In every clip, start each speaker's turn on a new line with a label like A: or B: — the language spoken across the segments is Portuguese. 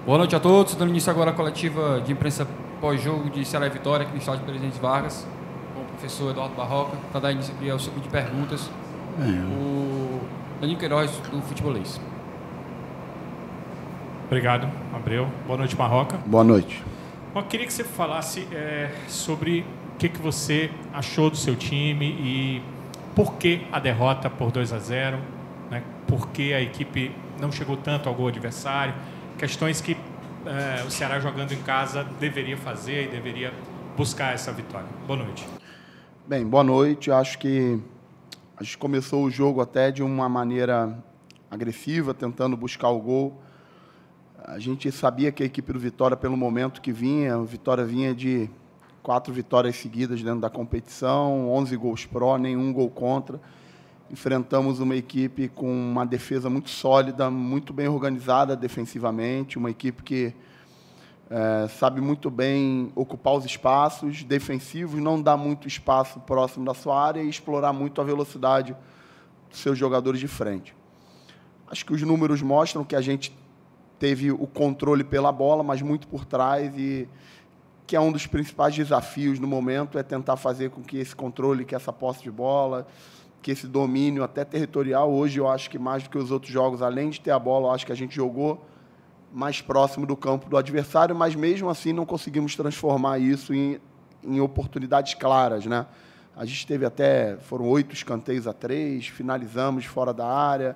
A: Boa noite a todos. Dando início agora à coletiva de imprensa pós-jogo de Ceará e Vitória, aqui no estádio Presidente Vargas, com o professor Eduardo Barroca, para dar início aqui ao ciclo de perguntas. O Danilo Queiroz, do Futebolês.
B: Obrigado, Abreu. Boa noite, Barroca.
C: Boa noite.
B: Eu queria que você falasse sobre o que você achou do seu time e por que a derrota por 2-0, né? Por que a equipe não chegou tanto ao gol adversário, questões que o Ceará jogando em casa deveria fazer e deveria buscar essa vitória. Boa noite.
C: Bem, boa noite. Acho que a gente começou o jogo até de uma maneira agressiva, tentando buscar o gol. A gente sabia que a equipe do Vitória, pelo momento que vinha, o Vitória vinha de 4 vitórias seguidas dentro da competição, 11 gols pró, nenhum gol contra. Enfrentamos uma equipe com uma defesa muito sólida, muito bem organizada defensivamente, uma equipe que sabe muito bem ocupar os espaços defensivos, não dá muito espaço próximo da sua área e explorar muito a velocidade dos seus jogadores de frente. Acho que os números mostram que a gente teve o controle pela bola, mas muito por trás, e que é um dos principais desafios no momento, é tentar fazer com que esse controle, que essa posse de bola, que esse domínio até territorial, hoje eu acho que mais do que os outros jogos, além de ter a bola, eu acho que a gente jogou mais próximo do campo do adversário, mas mesmo assim não conseguimos transformar isso em oportunidades claras, né? A gente teve foram 8 escanteios a 3, finalizamos fora da área,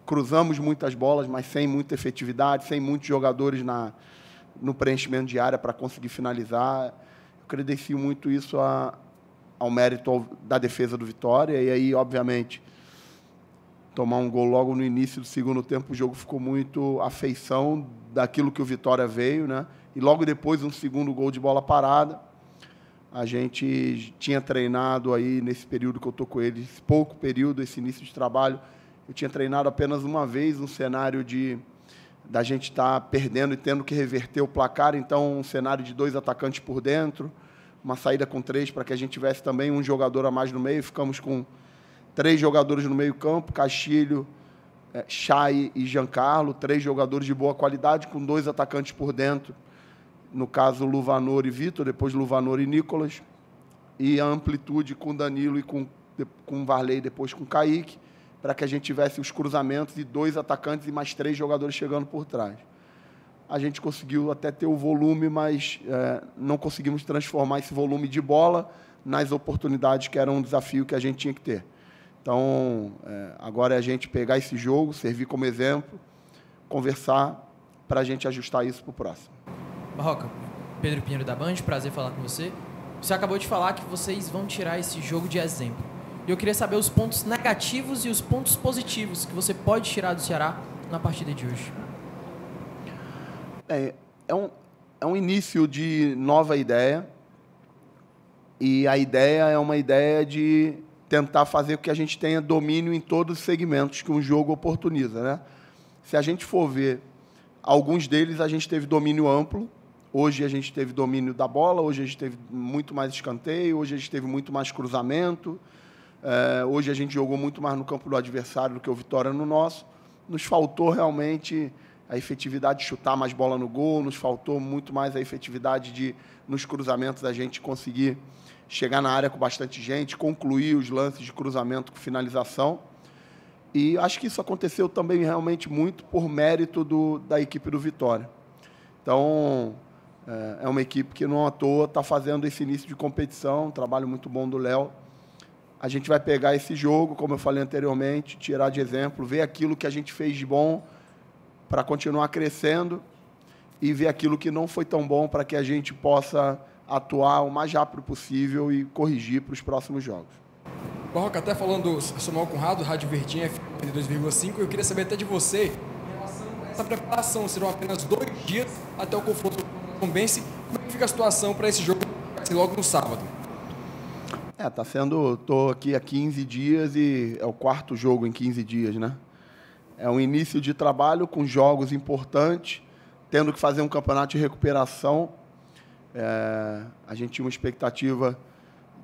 C: cruzamos muitas bolas, mas sem muita efetividade, sem muitos jogadores no preenchimento de área para conseguir finalizar. Eu credencio muito isso ao mérito da defesa do Vitória, e aí, obviamente, tomar um gol logo no início do segundo tempo, o jogo ficou muito à feição daquilo que o Vitória veio, né? E logo depois, um segundo gol de bola parada. A gente tinha treinado aí, nesse período que eu estou com ele, esse pouco período, esse início de trabalho, eu tinha treinado apenas uma vez um cenário da gente estar perdendo e tendo que reverter o placar, então um cenário de 2 atacantes por dentro, uma saída com 3 para que a gente tivesse também um jogador a mais no meio. Ficamos com 3 jogadores no meio campo, Castilho, Chay e Giancarlo, 3 jogadores de boa qualidade, com 2 atacantes por dentro, no caso Luvanor e Vitor, depois Luvanor e Nicolas, e a amplitude com Danilo e com Varley, depois com Kaique, para que a gente tivesse os cruzamentos e 2 atacantes e mais 3 jogadores chegando por trás. A gente conseguiu até ter o volume, mas não conseguimos transformar esse volume de bola nas oportunidades, que era um desafio que a gente tinha que ter. Então, agora é a gente pegar esse jogo, servir como exemplo, conversar para a gente ajustar isso para o próximo.
D: Barroca, Pedro Pinheiro da Band, prazer falar com você. Você acabou de falar que vocês vão tirar esse jogo de exemplo. E eu queria saber os pontos negativos e os pontos positivos que você pode tirar do Ceará na partida de hoje.
C: É um início de nova ideia, e a ideia é uma ideia de tentar fazer com que a gente tenha domínio em todos os segmentos que um jogo oportuniza, né? Se a gente for ver, alguns deles a gente teve domínio amplo. Hoje a gente teve domínio da bola, hoje a gente teve muito mais escanteio, hoje a gente teve muito mais cruzamento, hoje a gente jogou muito mais no campo do adversário do que o Vitória no nosso. Nos faltou realmente a efetividade de chutar mais bola no gol, nos faltou muito mais a efetividade nos cruzamentos, a gente conseguir chegar na área com bastante gente, concluir os lances de cruzamento com finalização. E acho que isso aconteceu também realmente muito por mérito da equipe do Vitória. Então, é uma equipe que não à toa está fazendo esse início de competição, um trabalho muito bom do Léo. A gente vai pegar esse jogo, como eu falei anteriormente, tirar de exemplo, ver aquilo que a gente fez de bom para continuar crescendo e ver aquilo que não foi tão bom para que a gente possa atuar o mais rápido possível e corrigir para os próximos jogos.
A: Barroca, até falando do Samuel Conrado, Rádio Verdinha, FM 2,5, eu queria saber até de você, em relação a essa preparação, serão apenas 2 dias até o confronto com o Tombense. Como é que fica a situação para esse jogo que vai ser logo no sábado?
C: Tá sendo, estou aqui há 15 dias e é o 4º jogo em 15 dias, né? É um início de trabalho com jogos importantes, tendo que fazer um campeonato de recuperação. A gente tinha uma expectativa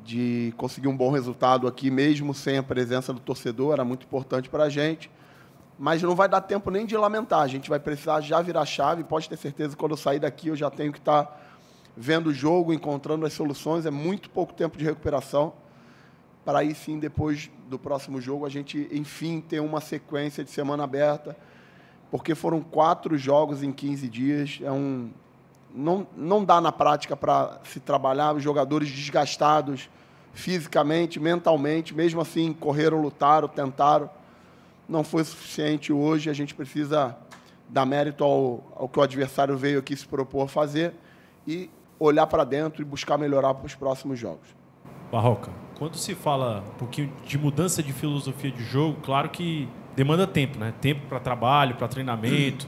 C: de conseguir um bom resultado aqui, mesmo sem a presença do torcedor, era muito importante para a gente. mas não vai dar tempo nem de lamentar. A gente vai precisar já virar chave. Pode ter certeza que quando eu sair daqui eu já tenho que estar vendo o jogo, encontrando as soluções. É muito pouco tempo de recuperação para aí sim, depois do próximo jogo, a gente, enfim, ter uma sequência de semana aberta, porque foram 4 jogos em 15 dias. Não dá na prática para se trabalhar, os jogadores desgastados fisicamente, mentalmente, mesmo assim, correram, lutaram, tentaram. Não foi suficiente hoje, a gente precisa dar mérito ao que o adversário veio aqui se propor a fazer e olhar para dentro e buscar melhorar para os próximos jogos.
E: Barroca, quando se fala um pouquinho de mudança de filosofia de jogo, claro que demanda tempo, né? Tempo para trabalho, para treinamento,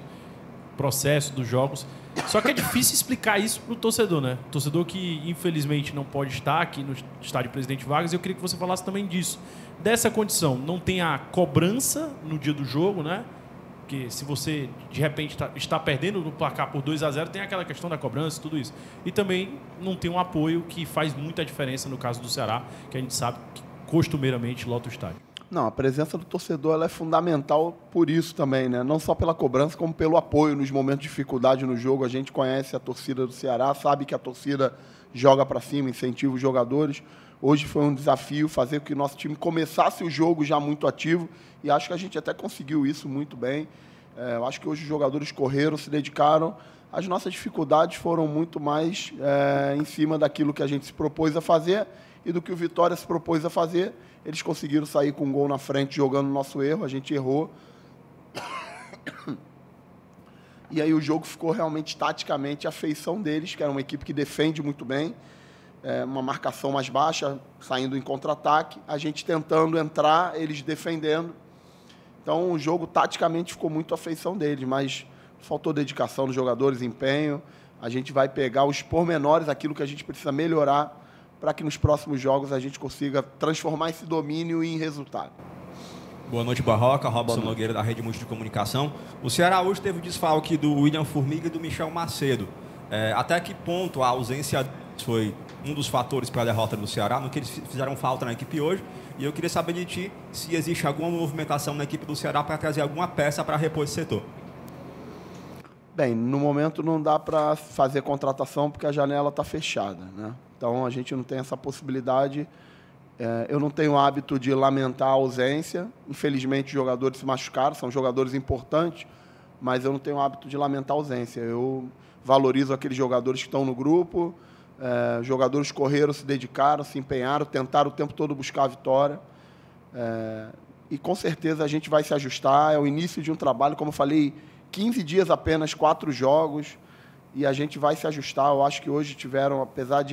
E: processo dos jogos. Só que é difícil explicar isso para o torcedor, né? Torcedor que, infelizmente, não pode estar aqui no estádio Presidente Vargas. Eu queria que você falasse também disso. Dessa condição, não tem a cobrança no dia do jogo, né? Porque se você, de repente, está perdendo no placar por 2-0, tem aquela questão da cobrança e tudo isso. E também não tem um apoio que faz muita diferença no caso do Ceará, que a gente sabe que costumeiramente lota o estádio.
C: Não, a presença do torcedor ela é fundamental por isso também, né? Não só pela cobrança, como pelo apoio nos momentos de dificuldade no jogo. A gente conhece a torcida do Ceará, sabe que a torcida joga para cima, incentiva os jogadores. Hoje foi um desafio fazer com que o nosso time começasse o jogo já muito ativo e acho que a gente até conseguiu isso muito bem. Eu acho que hoje os jogadores correram, se dedicaram. As nossas dificuldades foram muito mais em cima daquilo que a gente se propôs a fazer e do que o Vitória se propôs a fazer. Eles conseguiram sair com um gol na frente jogando o nosso erro, a gente errou. E aí o jogo ficou realmente taticamente a feição deles, que era uma equipe que defende muito bem, uma marcação mais baixa, saindo em contra-ataque, a gente tentando entrar, eles defendendo. Então o jogo taticamente ficou muito a feição deles, mas faltou dedicação dos jogadores, empenho. A gente vai pegar os pormenores, aquilo que a gente precisa melhorar, para que nos próximos jogos a gente consiga transformar esse domínio em resultado.
F: Boa noite, Barroca. Robson Nogueira, da Rede Multi de Comunicação. O Ceará hoje teve o desfalque do William Formiga e do Michel Macedo. Até que ponto a ausência foi um dos fatores para a derrota do Ceará, no que eles fizeram falta na equipe hoje? E eu queria saber de ti se existe alguma movimentação na equipe do Ceará para trazer alguma peça para repor esse setor.
C: Bem, no momento não dá para fazer contratação porque a janela está fechada, né? Então, a gente não tem essa possibilidade. Eu não tenho o hábito de lamentar a ausência. Infelizmente, os jogadores se machucaram, são jogadores importantes, mas eu não tenho o hábito de lamentar a ausência. Eu valorizo aqueles jogadores que estão no grupo, jogadores correram, se dedicaram, se empenharam, tentaram o tempo todo buscar a vitória. E, com certeza, a gente vai se ajustar. É o início de um trabalho, como eu falei, 15 dias apenas, 4 jogos, e a gente vai se ajustar. Eu acho que hoje tiveram, apesar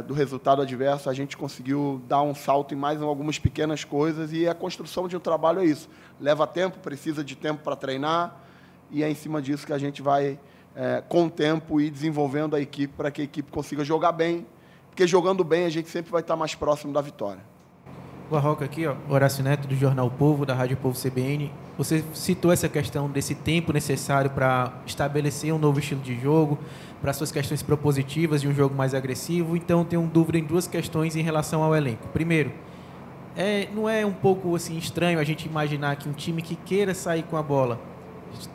C: do resultado adverso, a gente conseguiu dar um salto em mais algumas pequenas coisas, e a construção de um trabalho é isso. Leva tempo, precisa de tempo para treinar, e é em cima disso que a gente vai, com o tempo, ir desenvolvendo a equipe para que a equipe consiga jogar bem, porque jogando bem a gente sempre vai estar mais próximo da vitória.
D: Barroca aqui, ó, Horácio Neto, do Jornal Povo, da Rádio Povo CBN. Você citou essa questão desse tempo necessário para estabelecer um novo estilo de jogo, para suas questões propositivas de um jogo mais agressivo. Então, tenho dúvida em 2 questões em relação ao elenco. Primeiro, não é um pouco assim, estranho a gente imaginar que um time que queira sair com a bola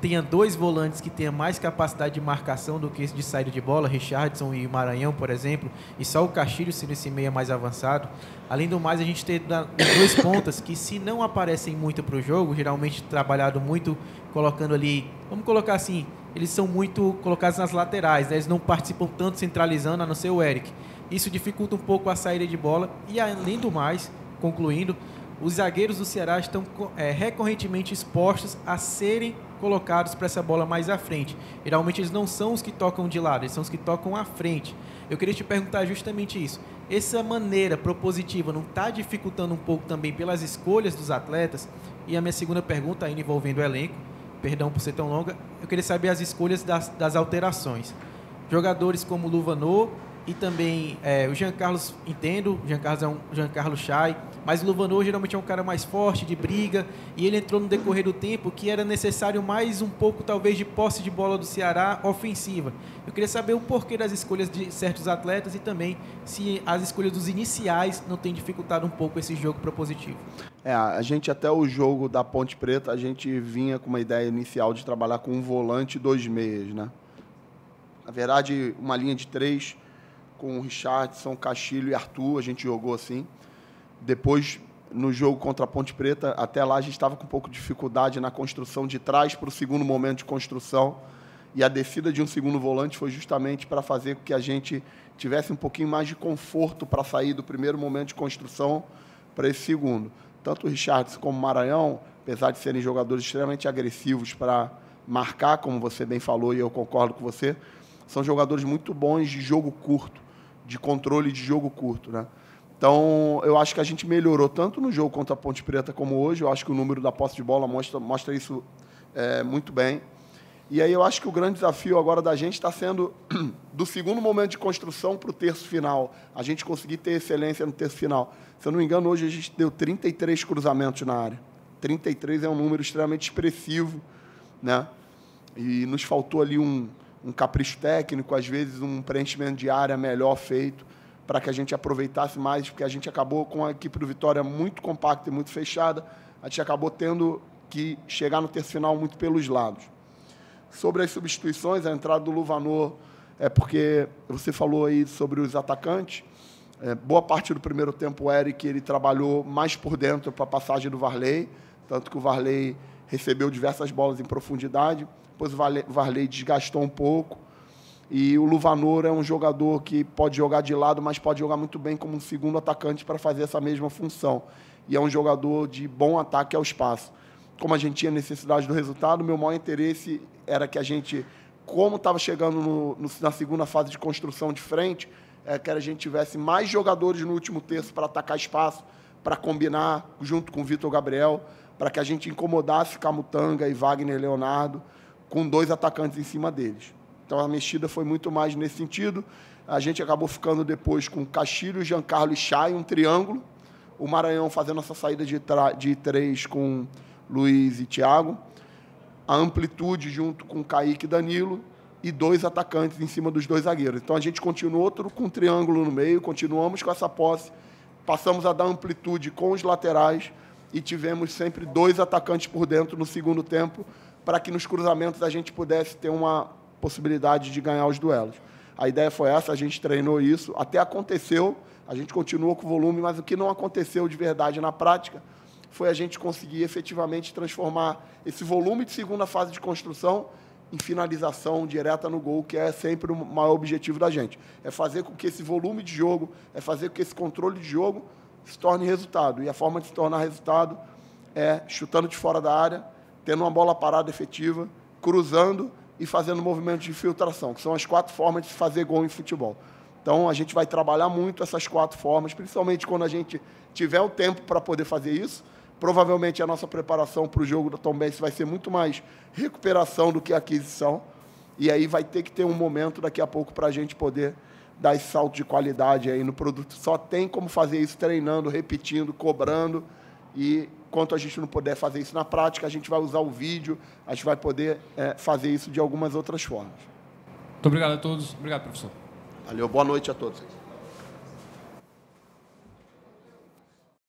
D: tenha 2 volantes que tenha mais capacidade de marcação do que esse de saída de bola, Richardson e Maranhão, por exemplo, e só o Castilho sendo esse meia mais avançado. Além do mais, a gente tem 2 pontas que, se não aparecem muito para o jogo, geralmente trabalhado muito colocando ali, vamos colocar assim, eles são muito colocados nas laterais, né? Eles não participam tanto centralizando, a não ser o Eric. Isso dificulta um pouco a saída de bola e, além do mais, concluindo, os zagueiros do Ceará estão recorrentemente expostos a serem colocados para essa bola mais à frente. Geralmente eles não são os que tocam de lado, eles são os que tocam à frente. Eu queria te perguntar justamente isso. Essa maneira propositiva não está dificultando um pouco também pelas escolhas dos atletas? E a minha segunda pergunta, ainda envolvendo o elenco, perdão por ser tão longa, eu queria saber as escolhas das alterações. Jogadores como o Luvanor e também o Jean Carlos, entendo, o Jean Carlos é um Jean Carlos Chay, mas o Luvanor geralmente é um cara mais forte, de briga, e ele entrou no decorrer do tempo que era necessário mais um pouco, talvez, de posse de bola do Ceará ofensiva. Eu queria saber o porquê das escolhas de certos atletas e também se as escolhas dos iniciais não têm dificultado um pouco esse jogo propositivo.
C: A gente até o jogo da Ponte Preta, a gente vinha com uma ideia inicial de trabalhar com um volante e 2 meias, né? Na verdade, uma linha de 3 com o Richardson, Castilho e Arthur, a gente jogou assim. Depois, no jogo contra a Ponte Preta, até lá a gente estava com um pouco de dificuldade na construção de trás para o segundo momento de construção. E a descida de um segundo volante foi justamente para fazer com que a gente tivesse um pouquinho mais de conforto para sair do primeiro momento de construção para esse segundo. Tanto o Richardson como o Maranhão, apesar de serem jogadores extremamente agressivos para marcar, como você bem falou, e eu concordo com você, são jogadores muito bons de jogo curto, de controle de jogo curto, né? Então, eu acho que a gente melhorou tanto no jogo contra a Ponte Preta como hoje. Eu acho que o número da posse de bola mostra isso muito bem. E aí eu acho que o grande desafio agora da gente está sendo do segundo momento de construção para o terço final. A gente conseguir ter excelência no terço final. Se eu não me engano, hoje a gente deu 33 cruzamentos na área. 33 é um número extremamente expressivo, né? E nos faltou ali um capricho técnico, às vezes um preenchimento de área melhor feito, para que a gente aproveitasse mais, porque a gente acabou com a equipe do Vitória muito compacta e muito fechada. A gente acabou tendo que chegar no terço final muito pelos lados. Sobre as substituições, a entrada do Luvanor, porque você falou aí sobre os atacantes. Boa parte do primeiro tempo, o Eric ele trabalhou mais por dentro para a passagem do Varley, tanto que o Varley recebeu diversas bolas em profundidade, depois o Varley desgastou um pouco, e o Luvanor é um jogador que pode jogar de lado, mas pode jogar muito bem como um segundo atacante para fazer essa mesma função. E é um jogador de bom ataque ao espaço. Como a gente tinha necessidade do resultado, meu maior interesse era que a gente, como estava chegando na segunda fase de construção de frente, que a gente tivesse mais jogadores no último terço para atacar espaço, para combinar junto com o Vitor Gabriel, para que a gente incomodasse Camutanga e Wagner Leonardo, com 2 atacantes em cima deles. Então a mexida foi muito mais nesse sentido. A gente acabou ficando depois com Castilho, Giancarlo e Chay, um triângulo. O Maranhão fazendo essa saída de 3 com Luiz e Thiago. A amplitude junto com Kaique e Danilo. E 2 atacantes em cima dos 2 zagueiros. Então a gente continuou com um triângulo no meio, continuamos com essa posse, passamos a dar amplitude com os laterais e tivemos sempre 2 atacantes por dentro no segundo tempo, para que nos cruzamentos a gente pudesse ter uma possibilidade de ganhar os duelos. A ideia foi essa, a gente treinou isso, até aconteceu, a gente continuou com o volume, mas o que não aconteceu de verdade na prática foi a gente conseguir efetivamente transformar esse volume de segunda fase de construção em finalização direta no gol, que é sempre o maior objetivo da gente. É fazer com que esse volume de jogo, é fazer com que esse controle de jogo se torne resultado. E a forma de se tornar resultado é chutando de fora da área, tendo uma bola parada efetiva, cruzando e fazendo movimentos de infiltração, que são as 4 formas de se fazer gol em futebol. Então, a gente vai trabalhar muito essas 4 formas, principalmente quando a gente tiver o tempo para poder fazer isso. Provavelmente a nossa preparação para o jogo do Tombense vai ser muito mais recuperação do que aquisição. E aí vai ter que ter um momento daqui a pouco para a gente poder dar esse salto de qualidade aí no produto. Só tem como fazer isso treinando, repetindo, cobrando. E enquanto a gente não puder fazer isso na prática, a gente vai usar o vídeo, a gente vai poder fazer isso de algumas outras formas.
A: Muito obrigado a todos. Obrigado, professor.
C: Valeu, boa noite a todos.